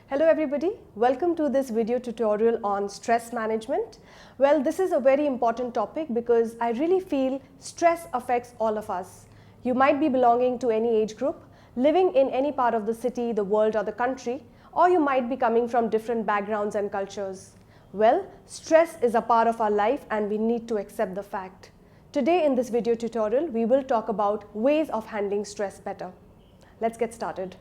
Hello everybody, welcome to this video tutorial on stress management. Well, this is a very important topic because I really feel stress affects all of us. You might be belonging to any age group, living in any part of the city, the world or the country, or you might be coming from different backgrounds and cultures. Well, stress is a part of our life and we need to accept the fact. Today in this video tutorial, we will talk about ways of handling stress better. Let's get started.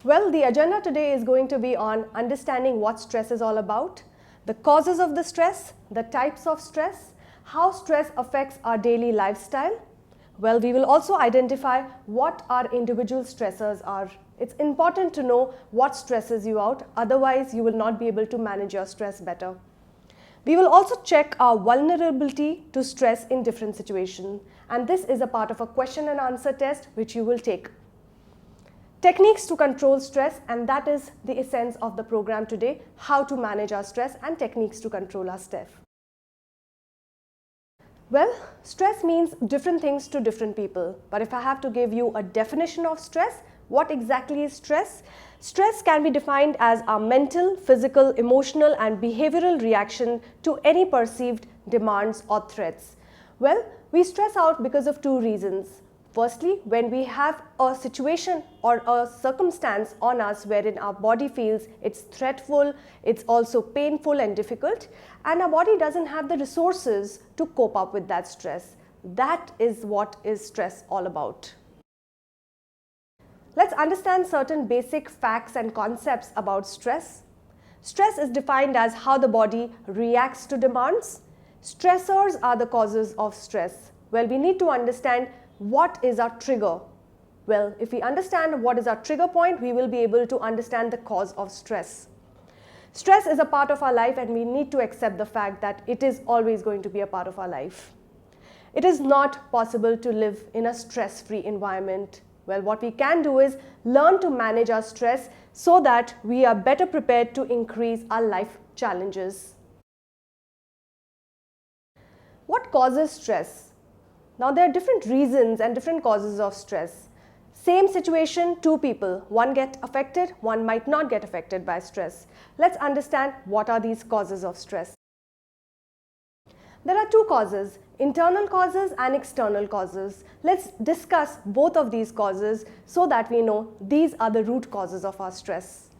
Well, the agenda today is going to be on understanding what stress is all about, the causes of the stress, the types of stress, how stress affects our daily lifestyle. Well, we will also identify what our individual stressors are. It's important to know what stresses you out, otherwise you will not be able to manage your stress better. We will also check our vulnerability to stress in different situations, and this is a part of a question and answer test which you will take. Techniques to control stress, and that is the essence of the program today, how to manage our stress and techniques to control our stress. Well, stress means different things to different people, but if I have to give you a definition of stress, what exactly is stress? Stress can be defined as our mental, physical, emotional and behavioral reaction to any perceived demands or threats. Well, we stress out because of two reasons. Firstly, when we have a situation or a circumstance on us wherein our body feels it's threatful, it's also painful and difficult, and our body doesn't have the resources to cope up with that stress. That is what is stress all about. Let's understand certain basic facts and concepts about stress. Stress is defined as how the body reacts to demands. Stressors are the causes of stress. Well, we need to understand what is our trigger. Well, if we understand what is our trigger point, we will be able to understand the cause of stress. Stress is a part of our life and we need to accept the fact that it is always going to be a part of our life. It is not possible to live in a stress-free environment. Well, what we can do is learn to manage our stress so that we are better prepared to increase our life challenges. What causes stress? Now, there are different reasons and different causes of stress. Same situation, two people, one get affected, one might not get affected by stress. Let's understand what are these causes of stress. There are two causes, internal causes and external causes. Let's discuss both of these causes so that we know these are the root causes of our stress.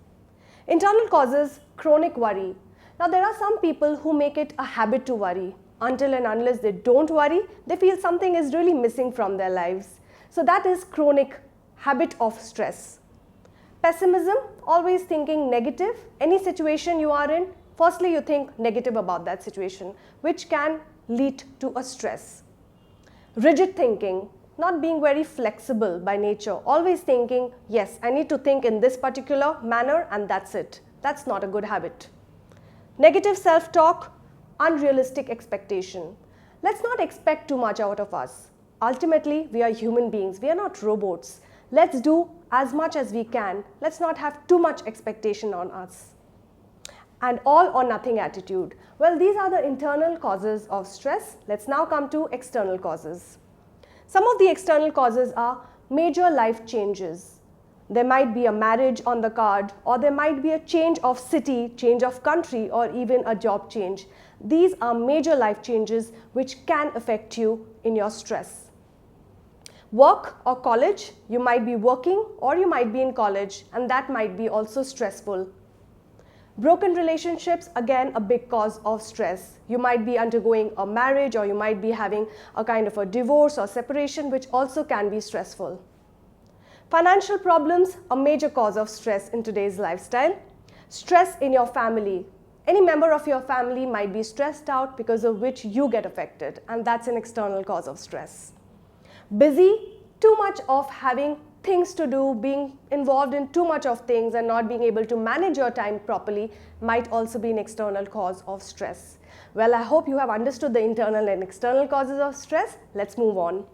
Internal causes, chronic worry. Now, there are some people who make it a habit to worry. Until and unless they don't worry, they feel something is really missing from their lives. So that is chronic habit of stress. Pessimism, always thinking negative. Any situation you are in, firstly you think negative about that situation, which can lead to a stress. Rigid thinking, not being very flexible by nature, always thinking, yes, I need to think in this particular manner and that's it. That's not a good habit. Negative self-talk, unrealistic expectation. Let's not expect too much out of us. Ultimately, we are human beings. We are not robots. Let's do as much as we can. Let's not have too much expectation on us. And all or nothing attitude. Well, these are the internal causes of stress. Let's now come to external causes. Some of the external causes are major life changes. There might be a marriage on the card, or there might be a change of city, change of country, or even a job change. These are major life changes which can affect you in your stress. Work or college, you might be working or you might be in college, and that might be also stressful. Broken relationships, again a big cause of stress. You might be undergoing a marriage or you might be having a kind of a divorce or separation, which also can be stressful. Financial problems, a major cause of stress in today's lifestyle. Stress in your family. Any member of your family might be stressed out because of which you get affected, and that's an external cause of stress. Busy, too much of having things to do, being involved in too much of things and not being able to manage your time properly might also be an external cause of stress. Well, I hope you have understood the internal and external causes of stress. Let's move on.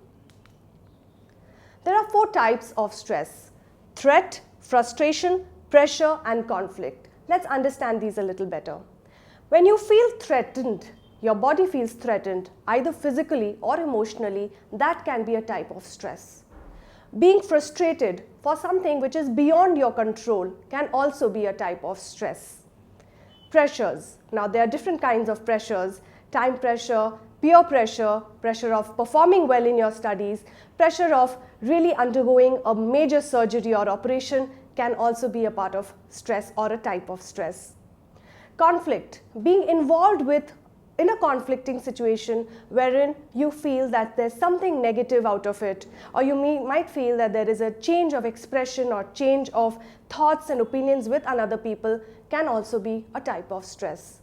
There are 4 types of stress: threat, frustration, pressure and conflict. Let's understand these a little better. When you feel threatened, your body feels threatened either physically or emotionally, that can be a type of stress. Being frustrated for something which is beyond your control can also be a type of stress. Pressures. Now there are different kinds of pressures: time pressure, peer pressure, pressure of performing well in your studies, pressure of really undergoing a major surgery or operation can also be a part of stress or a type of stress. Conflict. Being involved in a conflicting situation wherein you feel that there's something negative out of it, or you might feel that there is a change of expression or change of thoughts and opinions with another people can also be a type of stress.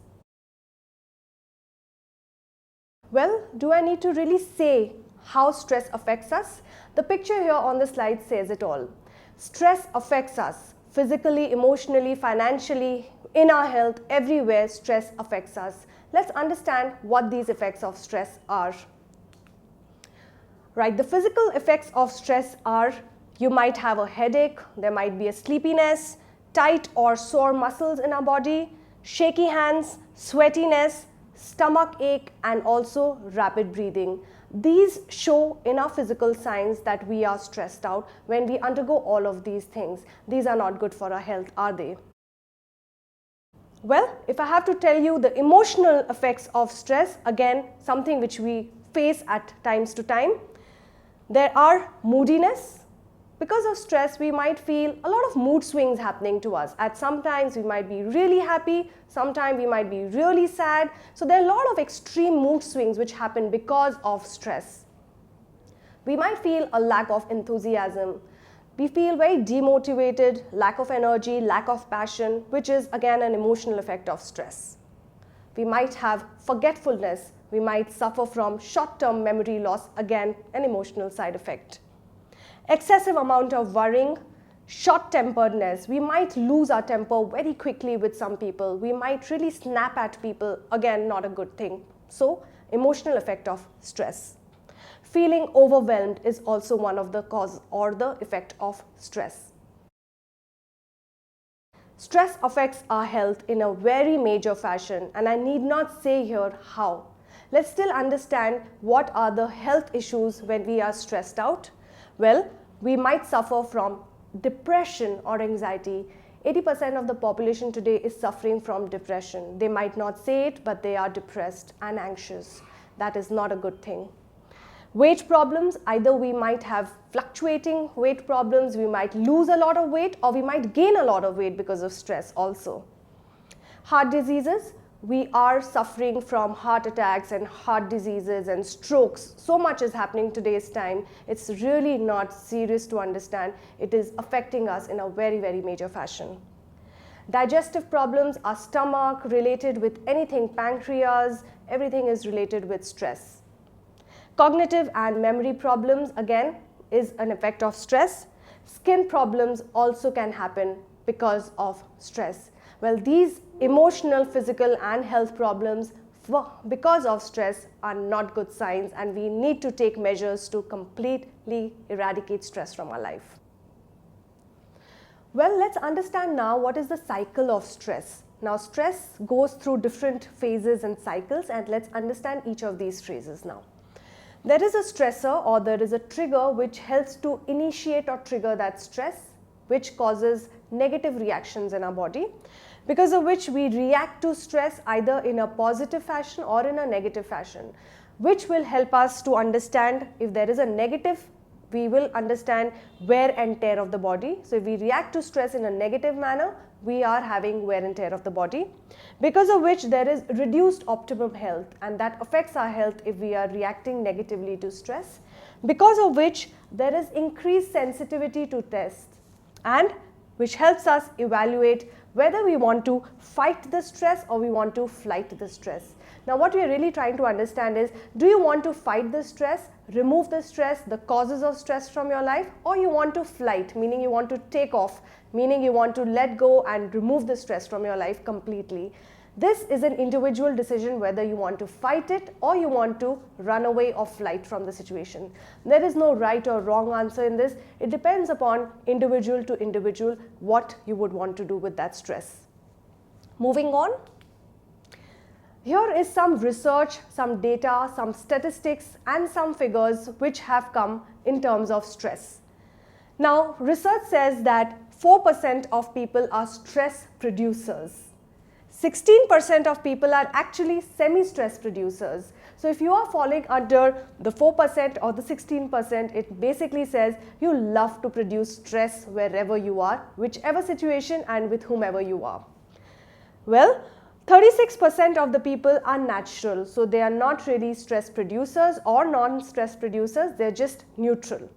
Well, do I need to really say how stress affects us? The picture here on the slide says it all. Stress affects us physically, emotionally, financially, in our health, everywhere stress affects us. Let's understand what these effects of stress are. Right, the physical effects of stress are: you might have a headache, there might be a sleepiness, tight or sore muscles in our body, shaky hands, sweatiness, stomach ache, and also rapid breathing. These show in our physical signs that we are stressed out when we undergo all of these things. These are not good for our health, are they? Well, if I have to tell you the emotional effects of stress, again, something which we face at times to time, there are moodiness. Because of stress, we might feel a lot of mood swings happening to us. At some times, we might be really happy, sometimes we might be really sad. So there are a lot of extreme mood swings which happen because of stress. We might feel a lack of enthusiasm. We feel very demotivated, lack of energy, lack of passion, which is again an emotional effect of stress. We might have forgetfulness. We might suffer from short-term memory loss, again an emotional side effect. Excessive amount of worrying, short-temperedness. We might lose our temper very quickly with some people. We might really snap at people, again not a good thing. So, emotional effect of stress. Feeling overwhelmed is also one of the cause or the effect of stress. Stress affects our health in a very major fashion, and I need not say here how. Let's still understand what are the health issues when we are stressed out. Well, we might suffer from depression or anxiety. 80% of the population today is suffering from depression. They might not say it, but they are depressed and anxious. That is not a good thing. Weight problems, either we might have fluctuating weight problems, we might lose a lot of weight, or we might gain a lot of weight because of stress also. Heart diseases, we are suffering from heart attacks and heart diseases and strokes. So much is happening today's time. It's really not serious to understand. It is affecting us in a very, very major fashion. Digestive problems, our stomach related with anything, pancreas, everything is related with stress. Cognitive and memory problems, again, is an effect of stress. Skin problems also can happen because of stress. Well, these emotional, physical and health problems because of stress are not good signs, and we need to take measures to completely eradicate stress from our life. Well, let's understand now what is the cycle of stress. Now, stress goes through different phases and cycles, and let's understand each of these phases now. There is a stressor or there is a trigger which helps to initiate or trigger that stress, which causes negative reactions in our body, because of which we react to stress either in a positive fashion or in a negative fashion, which will help us to understand if there is a negative, we will understand wear and tear of the body. So if we react to stress in a negative manner, we are having wear and tear of the body, because of which there is reduced optimum health, and that affects our health if we are reacting negatively to stress, because of which there is increased sensitivity to tests, and which helps us evaluate whether we want to fight the stress or we want to flight the stress. Now, what we are really trying to understand is, do you want to fight the stress, remove the stress, the causes of stress from your life, or you want to flight, meaning you want to take off, meaning you want to let go and remove the stress from your life completely. This is an individual decision whether you want to fight it or you want to run away or flight from the situation. There is no right or wrong answer in this. It depends upon individual to individual what you would want to do with that stress. Moving on. Here is some research, some data, some statistics and some figures which have come in terms of stress. Now, research says that 4% of people are stress producers. 16% of people are actually semi-stress producers. So if you are falling under the 4% or the 16%, it basically says you love to produce stress wherever you are, whichever situation and with whomever you are. Well, 36% of the people are natural, so they are not really stress producers or non-stress producers, they are just neutral.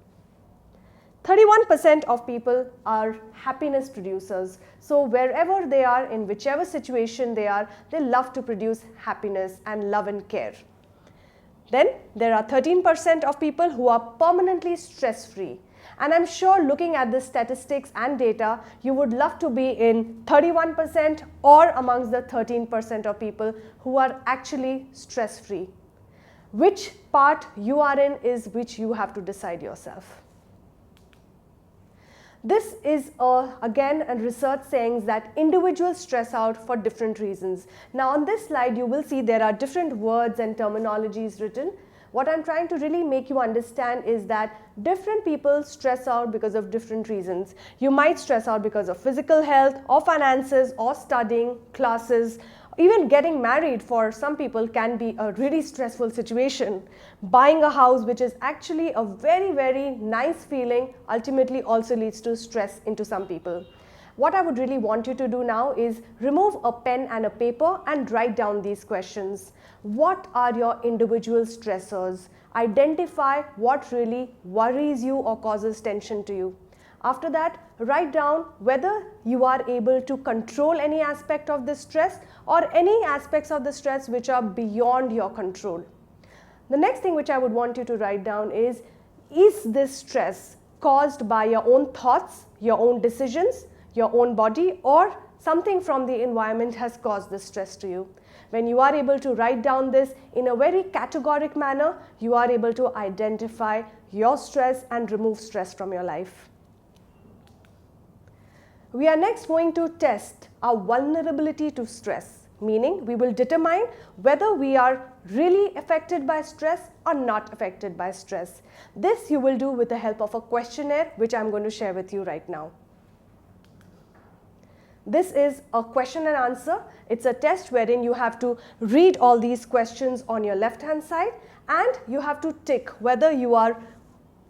31% of people are happiness producers. So wherever they are, in whichever situation they are, they love to produce happiness and love and care. Then there are 13% of people who are permanently stress-free. And I'm sure looking at the statistics and data, you would love to be in 31% or amongst the 13% of people who are actually stress-free. Which part you are in is which you have to decide yourself. This is again a research saying that individuals stress out for different reasons. Now on this slide you will see there are different words and terminologies written. What I'm trying to really make you understand is that different people stress out because of different reasons. You might stress out because of physical health or finances or studying, classes. Even getting married for some people can be a really stressful situation. Buying a house, which is actually a very, very nice feeling, ultimately also leads to stress into some people. What I would really want you to do now is remove a pen and a paper and write down these questions. What are your individual stressors? Identify what really worries you or causes tension to you. After that, write down whether you are able to control any aspect of the stress or any aspects of the stress which are beyond your control. The next thing which I would want you to write down is this stress caused by your own thoughts, your own decisions, your own body, or something from the environment has caused this stress to you? When you are able to write down this in a very categoric manner, you are able to identify your stress and remove stress from your life. We are next going to test our vulnerability to stress, meaning we will determine whether we are really affected by stress or not affected by stress. This you will do with the help of a questionnaire which I am going to share with you right now. This is a question and answer. It's a test wherein you have to read all these questions on your left hand side and you have to tick whether you are,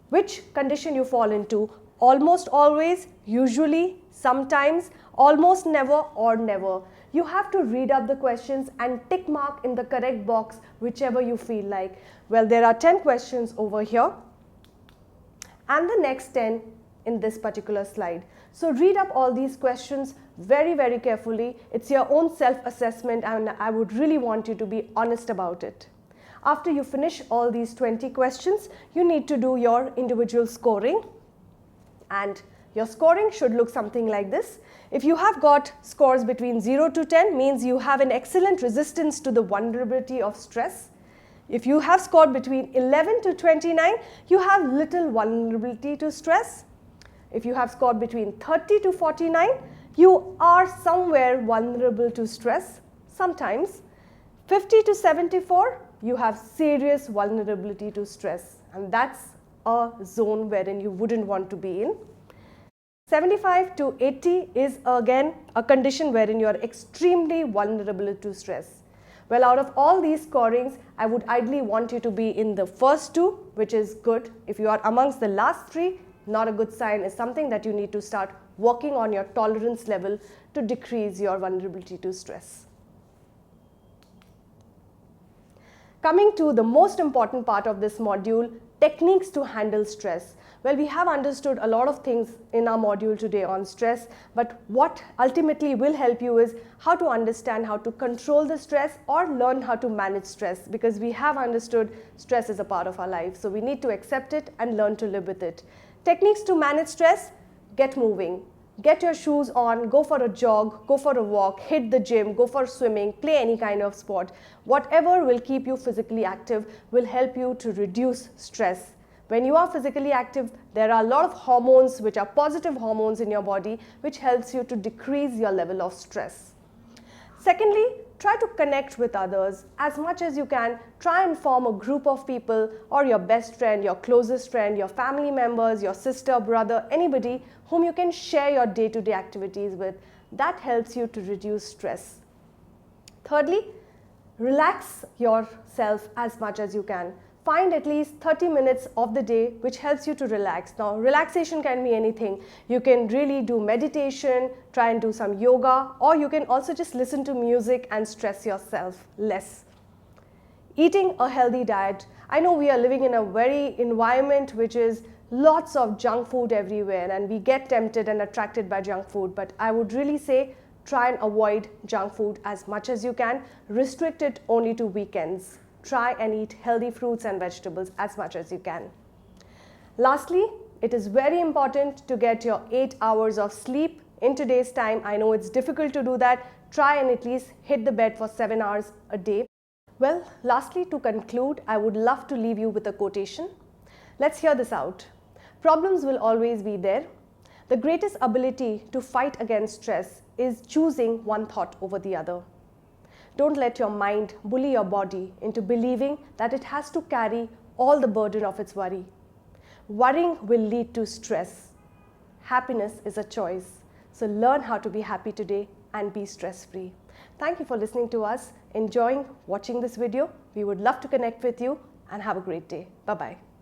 which condition you fall into: almost always, usually, sometimes, almost never, or never. You have to read up the questions and tick mark in the correct box whichever you feel like. Well, there are 10 questions over here and the next 10 in this particular slide. So read up all these questions very, very carefully. It's your own self-assessment and I would really want you to be honest about it. After you finish all these 20 questions, you need to do your individual scoring. And your scoring should look something like this. If you have got scores between 0 to 10, means you have an excellent resistance to the vulnerability of stress. If you have scored between 11 to 29, you have little vulnerability to stress. If you have scored between 30 to 49, you are somewhere vulnerable to stress. Sometimes 50 to 74, you have serious vulnerability to stress, and that's a zone wherein you wouldn't want to be in. 75 to 80 is again a condition wherein you are extremely vulnerable to stress. Well, out of all these scorings, I would ideally want you to be in the first two, which is good. If you are amongst the last three, not a good sign. It's something that you need to start working on your tolerance level to decrease your vulnerability to stress. Coming to the most important part of this module, techniques to handle stress. Well, we have understood a lot of things in our module today on stress, but what ultimately will help you is how to understand how to control the stress or learn how to manage stress, because we have understood stress is a part of our life. So we need to accept it and learn to live with it. Techniques to manage stress: get moving. Get your shoes on, go for a jog, go for a walk, hit the gym, go for swimming, play any kind of sport. Whatever will keep you physically active will help you to reduce stress. When you are physically active, there are a lot of hormones which are positive hormones in your body which helps you to decrease your level of stress. Secondly, try to connect with others as much as you can. Try and form a group of people, or your best friend, your closest friend, your family members, your sister, brother, anybody whom you can share your day-to-day activities with. That helps you to reduce stress. Thirdly, relax yourself as much as you can. Find at least 30 minutes of the day which helps you to relax. Now, relaxation can be anything. You can really do meditation, try and do some yoga, or you can also just listen to music and stress yourself less. Eating a healthy diet. I know we are living in a very environment which is lots of junk food everywhere, and we get tempted and attracted by junk food, but I would really say try and avoid junk food as much as you can. Restrict it only to weekends. Try and eat healthy fruits and vegetables as much as you can. Lastly, it is very important to get your 8 hours of sleep in today's time. I know it's difficult to do that. Try and at least hit the bed for 7 hours a day. Well, lastly, to conclude, I would love to leave you with a quotation. Let's hear this out. Problems will always be there. The greatest ability to fight against stress is choosing one thought over the other. Don't let your mind bully your body into believing that it has to carry all the burden of its worry. Worrying will lead to stress. Happiness is a choice. So learn how to be happy today and be stress-free. Thank you for listening to us, enjoying watching this video. We would love to connect with you and have a great day. Bye-bye.